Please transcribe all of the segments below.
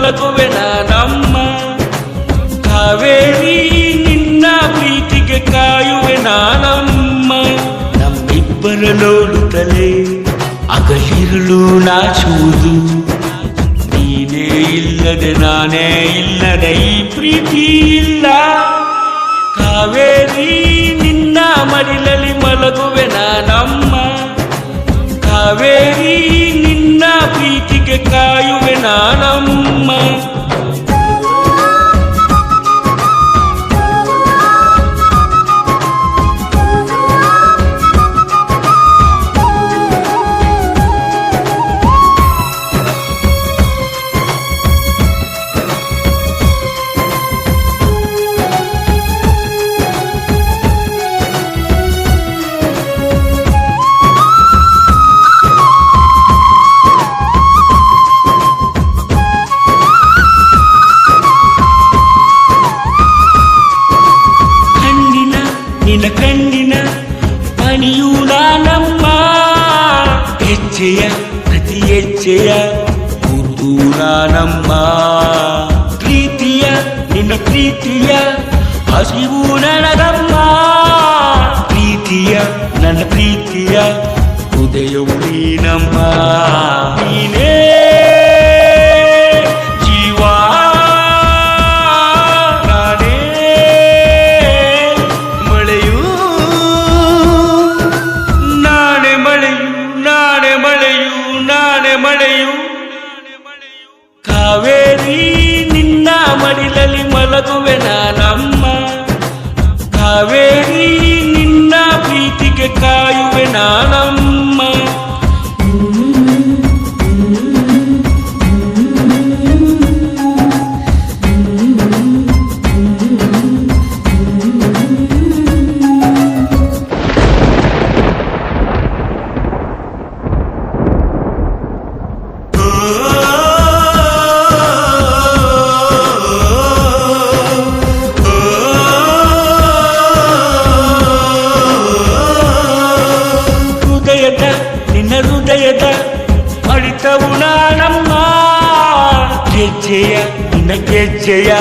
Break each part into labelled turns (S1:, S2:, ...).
S1: ಮಲಗುವೆ ನಾನಮ್ಮ. ಕಾವೇರಿ ನಿನ್ನ ಪ್ರೀತಿಗೆ ಕಾಯುವೆ ನಾನಮ್ಮ. ನಮ್ಮಿಬ್ಬರ ನೋಡುತ್ತಲೇ ಅಗಲಿರುಳು ನಾಚುವುದು. ನೀನೇ ಇಲ್ಲದೆ ನಾನೇ ಇಲ್ಲದೆ ಈ ಪ್ರೀತಿ ಇಲ್ಲ. ಕಾವೇರಿ ನಿನ್ನ ಮಡಿಲಲ್ಲಿ ಮಲಗುವೆ ನಾನಮ್ಮ. ಕಾವೇರಿ ನಿನ್ನ ಪ್ರೀತಿಗೆ ಕಾಯುವೆ ನಾನಮ್ಮ. ನಿನ್ನ ಕಣ್ಣಿನ ಮಣಿಯೂ ನಾನಮ್ಮ. ಹೆಜ್ಜೆಯ ಪ್ರತಿ ಹೆಜ್ಜೆಯ ಗುರುತು ನಾನಮ್ಮ. ಪ್ರೀತಿಯ ನಿನ್ನ ಪ್ರೀತಿಯ ಹಸಿವು ನನಗಮ್ಮ. ಪ್ರೀತಿಯ ನನ್ನ ಪ್ರೀತಿಯ ಹೃದಯವು ನೀನಮ್ಮ. ನೀನೇ ಕಾವೇರಿ ನಿನ್ನ ಮಡಿಲಲ್ಲಿ ಮಲಗುವೆ ನಾನಮ್ಮ. ಕಾವೇರಿ ನಿನ್ನ ಪ್ರೀತಿಗೆ ಕಾಯುವೆ ನಾನಮ್ಮ. ನಿನ್ನ ಹೃದಯದ ಬಡಿತವು ನಾನಮ್ಮ. ಗೆಜ್ಜೆಯ ನಿನ್ನ ಗೆಜ್ಜೆಯ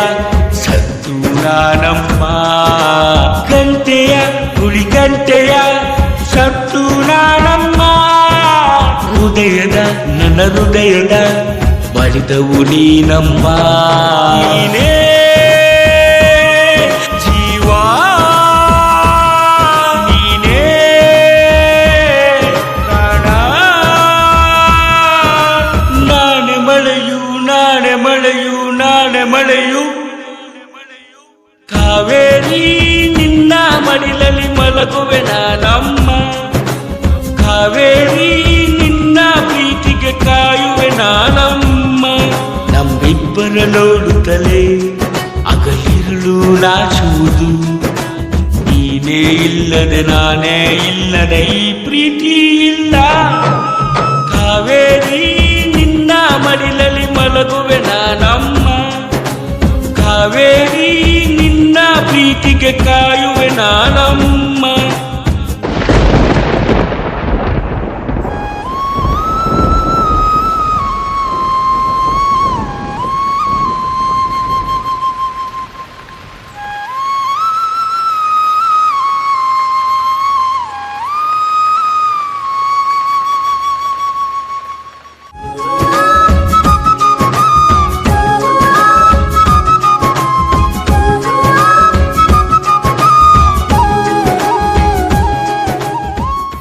S1: ಸತ್ತು ನಾನಮ್ಮ. ಗಂಟೆಯ ಗುಳಿ ಗಂಟೆಯ ಸತ್ತು ನಾನಮ್ಮ. ಹೃದಯದ ನನ್ನ ಹೃದಯದ ಬಡಿತವು ನೀನಮ್ಮ. ನೀನೇ ಮಳೆಯು. ಕಾವೇರಿ ನಿನ್ನ ಮಡಿಲಲ್ಲಿ ಮಲಗುವೆ ನಾನಮ್ಮ. ಕಾವೇರಿ ನಿನ್ನ ಪ್ರೀತಿಗೆ ಕಾಯುವೆ ನಾನಮ್ಮ. ನಮ್ಮಿಬ್ಬರ ನೋಡುತ್ತಲೇ ಅಗಲಿರುಳು ನಾಚುವುದು. ನೀನೇ ಇಲ್ಲದೆ ನಾನೇ ಇಲ್ಲದೆ ಈ ಪ್ರೀತಿ ಇಲ್ಲ. ಕಾವೇರಿ ನಿನ್ನ ಮಡಿಲಲ್ಲಿ ಮಲಗುವೆ ನಾನಮ್ಮ. ಕಾವೇರಿ ನಿನ್ನ ಪ್ರೀತಿಗೆ ಕಾಯುವೆ ನಾನಮ್ಮ.